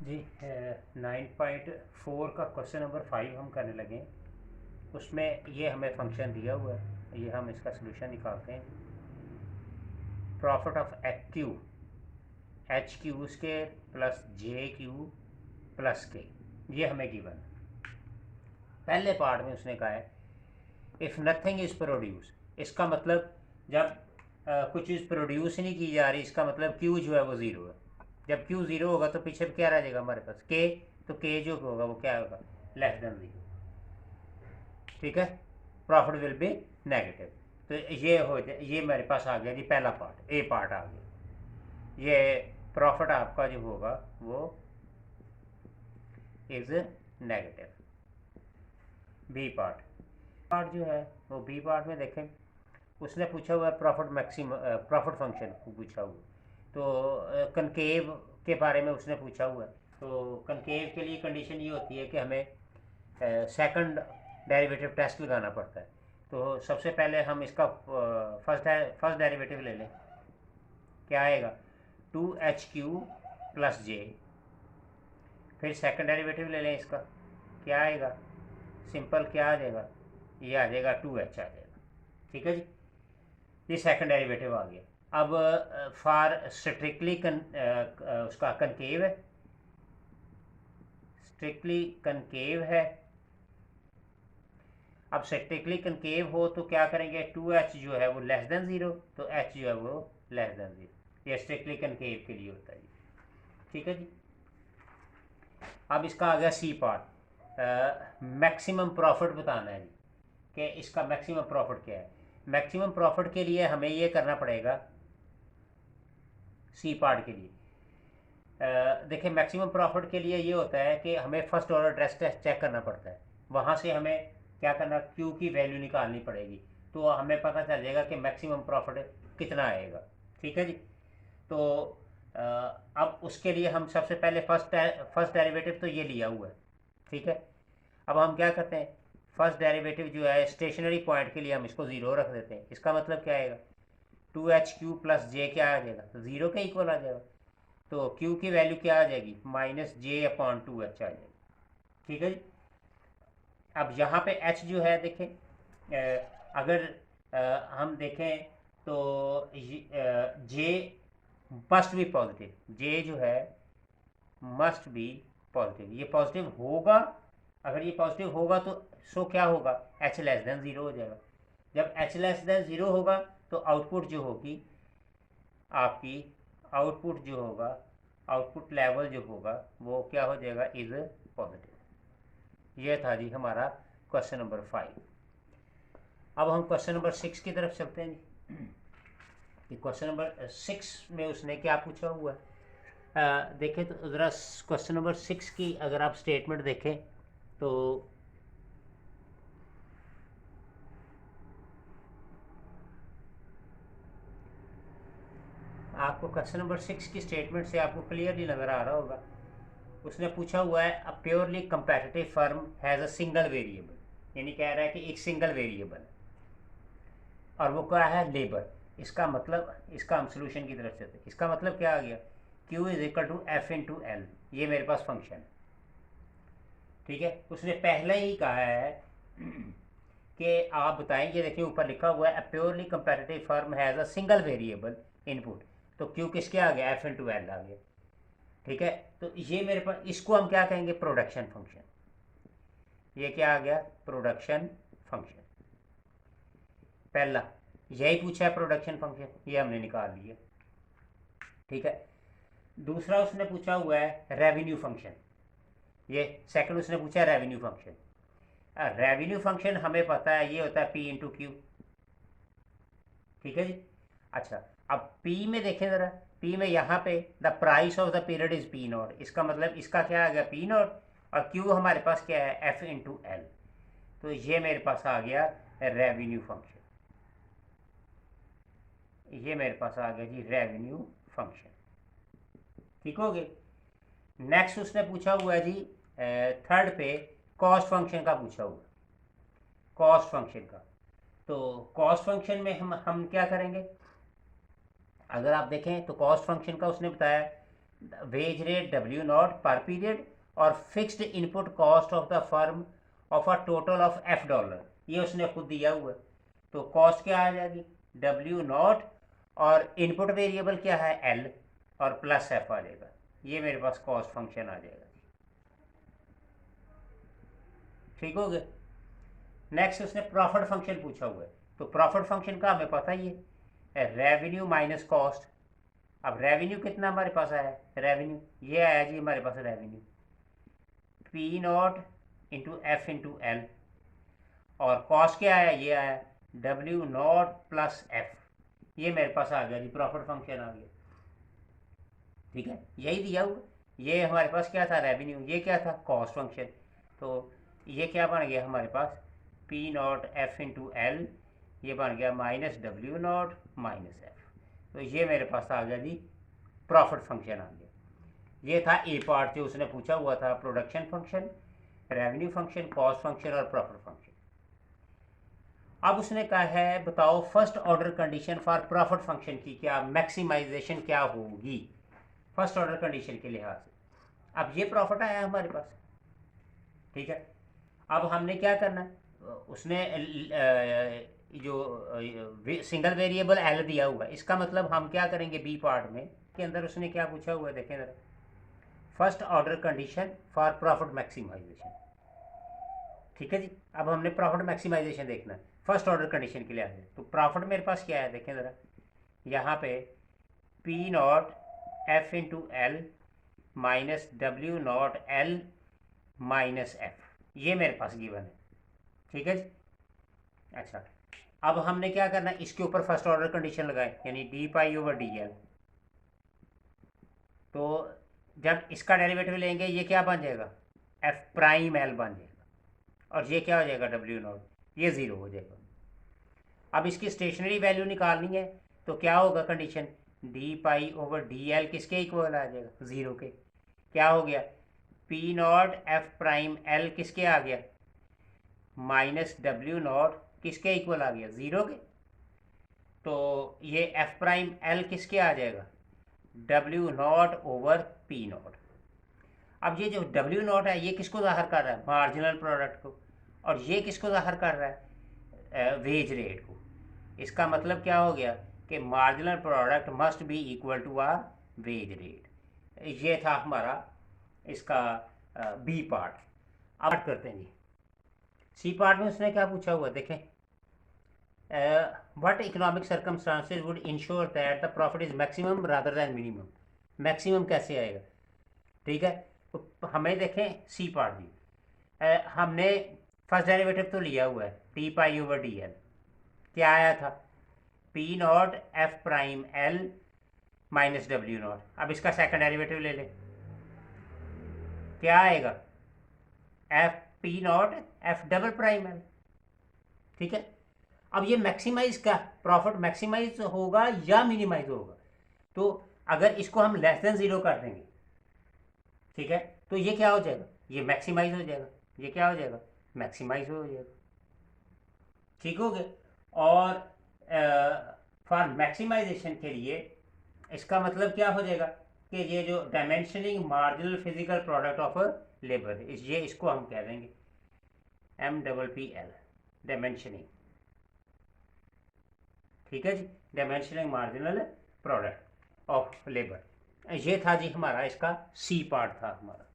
जी 9.4 का question number 5 हम करने लगे। उसमें ये हमें फंक्शन दिया हुआ है, ये हम इसका सोल्यूशन निकालते हैं। Profit of AQ H Q square plus J Q plus K, ये हमें गिवन। पहले पार्ट में उसने कहा है इफ़ नथिंग इज़ प्रोड्यूस, इसका मतलब जब कुछ चीज़ प्रोड्यूस नहीं की जा रही, इसका मतलब क्यू जो है वो ज़ीरो है। जब क्यू ज़ीरो होगा तो पीछे क्या रह जाएगा हमारे पास के, तो के जो होगा वो क्या होगा, लेस देन ज़ीरो। ठीक है, प्रॉफिट विल बी नेगेटिव। तो ये हो जाए, ये मेरे पास आ गया जी पहला पार्ट, ए पार्ट आ गया। ये प्रॉफिट आपका जो होगा वो is negative. B part, part जो है वो बी पार्ट में देखें, उसने पूछा हुआ है प्रॉफिट मैक्सिमम, प्रॉफिट फंक्शन को पूछा हुआ। तो कनकेव के बारे में उसने पूछा हुआ है। तो कनकेव के लिए कंडीशन ये होती है कि हमें सेकंड डेरिवेटिव टेस्ट लगाना पड़ता है। तो सबसे पहले हम इसका फर्स्ट डेरिवेटिव ले लें। क्या आएगा, 2HQ प्लस जे। फिर सेकंड डेरिवेटिव ले लें इसका, क्या आएगा, सिंपल क्या आ जाएगा, ये आ जाएगा 2H आ जाएगा। ठीक है जी, ये सेकंड डेरिवेटिव आ गया। अब फॉर स्ट्रिक्टली उसका कनकेव है, स्ट्रिक्टली कनकेव है। अब स्ट्रिक्टली कनकेव हो तो क्या करेंगे, 2H जो है वो लेस देन ज़ीरो, तो H जो है वो लेस देन ज़ीरो। ये स्ट्रिक्टली कनकेव के लिए होता है जी। ठीक है जी, अब इसका आ गया सी पार्ट, मैक्सिमम प्रॉफिट बताना है जी कि इसका मैक्सिमम प्रॉफिट क्या है। मैक्सिमम प्रॉफिट के लिए हमें ये करना पड़ेगा, सी पार्ट के लिए देखिए मैक्सिमम प्रॉफिट के लिए ये होता है कि हमें फर्स्ट ऑर्डर टेस्ट चेक करना पड़ता है। वहाँ से हमें क्या करना, क्यू की वैल्यू निकालनी पड़ेगी, तो हमें पता चल जाएगा कि मैक्सिमम प्रॉफिट कितना आएगा। ठीक है जी, तो अब उसके लिए हम सबसे पहले फर्स्ट डेरिवेटिव तो ये लिया हुआ है। ठीक है, अब हम क्या करते हैं, फर्स्ट डेरिवेटिव जो है स्टेशनरी पॉइंट के लिए हम इसको ज़ीरो रख देते हैं। इसका मतलब क्या आएगा, 2HQ प्लस जे क्या आ जाएगा, ज़ीरो के इक्वल आ जाएगा। तो Q की वैल्यू क्या आ जाएगी, -J/2H आ जाएगी। ठीक है जी, अब यहाँ पे H जो है देखें, अगर हम देखें तो J must be positive, J जो है मस्ट बी पॉजिटिव, ये पॉजिटिव होगा। अगर ये पॉजिटिव होगा तो सो क्या होगा, H लेस देन ज़ीरो हो जाएगा। जब H लेस देन ज़ीरो होगा तो आउटपुट जो होगी आपकी, आउटपुट जो होगा, आउटपुट लेवल जो होगा वो क्या हो जाएगा, इज़ पॉजिटिव। ये था जी हमारा क्वेश्चन नंबर 5। अब हम क्वेश्चन नंबर 6 की तरफ चलते हैं जी। क्वेश्चन नंबर 6 में उसने क्या पूछा हुआ है, देखें तो ज़रा क्वेश्चन नंबर 6 की अगर आप स्टेटमेंट देखें तो आपको क्वेश्चन नंबर 6 की स्टेटमेंट से आपको क्लियरली नज़र आ रहा होगा। उसने पूछा हुआ है a purely competitive firm has a single variable, यानी कह रहा है कि एक सिंगल वेरिएबल है और वो क्या है, लेबर। इसका मतलब, इसका हम सोल्यूशन की तरफ चलते हैं। इसका मतलब क्या आ गया, Q is equal to F into L, ये मेरे पास फंक्शन है। ठीक है, उसने पहले ही कहा है कि आप बताएं, ये देखिए ऊपर लिखा हुआ है a purely competitive firm has a single variable input, तो Q किसके आ गया, F इंटू एल आ गया। ठीक है, तो ये मेरे पास, इसको हम क्या कहेंगे, प्रोडक्शन फंक्शन। ये क्या आ गया, प्रोडक्शन फंक्शन। पहला यही पूछा है प्रोडक्शन फंक्शन, ये हमने निकाल लिया। ठीक है, दूसरा उसने पूछा हुआ है रेवेन्यू फंक्शन, ये सेकंड उसने पूछा है रेवेन्यू फंक्शन। रेवेन्यू फंक्शन हमें पता है ये होता है पी इंटू क्यू। ठीक है जी, अच्छा अब पी में देखें ज़रा, पी में यहाँ पे the price of the period is P not, इसका मतलब इसका क्या आ गया, पी नॉट, और क्यू हमारे पास क्या है, एफ इंटू एल। तो ये मेरे पास आ गया रेवेन्यू फंक्शन, ये मेरे पास आ गया जी रेवेन्यू फंक्शन। ठीक हो गए। नेक्स्ट उसने पूछा हुआ है जी थर्ड पे कॉस्ट फंक्शन का पूछा हुआ, कॉस्ट फंक्शन का। तो कॉस्ट फंक्शन में हम क्या करेंगे, अगर आप देखें तो कॉस्ट फंक्शन का उसने बताया वेज रेट डब्ल्यू नॉट पर पीरियड और fixed input cost of the firm of a total of F dollar, ये उसने खुद दिया हुआ है। तो कॉस्ट क्या आ जाएगी, डब्ल्यू नॉट और इनपुट वेरिएबल क्या है एल और प्लस एफ आ जाएगा। ये मेरे पास कॉस्ट फंक्शन आ जाएगा। ठीक हो गया। नेक्स्ट उसने प्रॉफिट फंक्शन पूछा हुआ है, तो प्रॉफिट फंक्शन का हमें पता ही है, रेवेन्यू माइनस कॉस्ट। अब रेवेन्यू कितना हमारे पास आया है, रेवेन्यू ये आया जी हमारे पास revenue P naught into F into L, और कॉस्ट क्या आया, ये आया डब्ल्यू नॉट प्लस एफ। ये मेरे पास आ गया जी, प्रॉफिट फंक्शन आ गया। ठीक है, यही दिया हुआ। ये हमारे पास क्या था, रेवेन्यू, ये क्या था, कॉस्ट फंक्शन। तो ये क्या बन गया हमारे पास, P naught F into L, ये बन गया minus W naught minus F. तो ये मेरे पास आ गया जी, प्रॉफिट फंक्शन आ गया। ये था ए पार्ट जो उसने पूछा हुआ था, production function, revenue function, cost function और प्रॉफिट फंक्शन। अब उसने कहा है बताओ first order condition for profit function की क्या मैक्सिमाइजेशन क्या होगी, फर्स्ट ऑर्डर कंडीशन के लिहाज से। अब ये प्रॉफिट आया हमारे पास, ठीक है। अब हमने क्या करना है, उसने जो सिंगल वेरिएबल एल दिया हुआ है, इसका मतलब हम क्या करेंगे बी पार्ट में के अंदर उसने क्या पूछा हुआ है, देखें जरा, first order condition for profit maximisation. ठीक है जी, अब हमने प्रॉफिट मैक्सिमाइजेशन देखना है फर्स्ट ऑर्डर कंडीशन के लिए आगे। तो प्रॉफिट मेरे पास क्या है, देखें ज़रा, यहाँ पे P naught F into L minus W naught L minus F, ये मेरे पास गिवन है। ठीक है जी। अच्छा, अब हमने क्या करना है, इसके ऊपर फर्स्ट ऑर्डर कंडीशन लगाए, यानी D pi over D L. तो जब इसका डेरिवेटिव लेंगे ये क्या बन जाएगा, एफ प्राइम एल बन जाएगा, और ये क्या हो जाएगा डब्ल्यू नॉट, ये ज़ीरो हो जाएगा। अब इसकी स्टेशनरी वैल्यू निकालनी है, तो क्या होगा condition, D pi over D L किसके इक्वल आ जाएगा, ज़ीरो के। क्या हो गया, P naught F prime L किसके आ गया, माइनस डब्ल्यू नॉट किसके इक्वल आ गया, ज़ीरो के। तो ये एफ प्राइम एल किसके आ जाएगा, W not over P not. अब ये जो डब्ल्यू नॉट है ये किसको ज़ाहिर कर रहा है, मार्जिनल प्रोडक्ट को, और ये किसको ज़ाहिर कर रहा है, वेज रेट को। इसका मतलब क्या हो गया कि marginal product must be equal to a wage rate. ये था हमारा इसका बी पार्ट। अब करते हैं जी सी पार्ट में उसने क्या पूछा हुआ, देखें, what economic circumstances would ensure that the profit is maximum rather than minimum. Maximum कैसे आएगा, ठीक है। तो हमें देखें सी पार्ट जी, हमने फर्स्ट डेरिवेटिव तो लिया हुआ है T pi over D L, क्या आया था, P naught F prime L minus W not. अब इसका सेकंड डेरिवेटिव ले लें, क्या आएगा, F P naught F double prime L. ठीक है, अब ये मैक्सिमाइज का प्रॉफिट मैक्सिमाइज होगा या मिनिमाइज होगा, तो अगर इसको हम लेस देन ज़ीरो कर देंगे, ठीक है, तो ये क्या हो जाएगा, ये मैक्सिमाइज हो जाएगा, ये क्या हो जाएगा, मैक्सिमाइज हो जाएगा। ठीक हो गया। और फॉर मैक्सिमाइजेशन के लिए इसका मतलब क्या हो जाएगा कि ये जो dimensioning marginal physical product of labour, ये इसको हम कह देंगे MPPL, डायमेंशनिंग। ठीक है जी, dimensioning marginal product of labour. ये था जी हमारा इसका सी पार्ट था हमारा।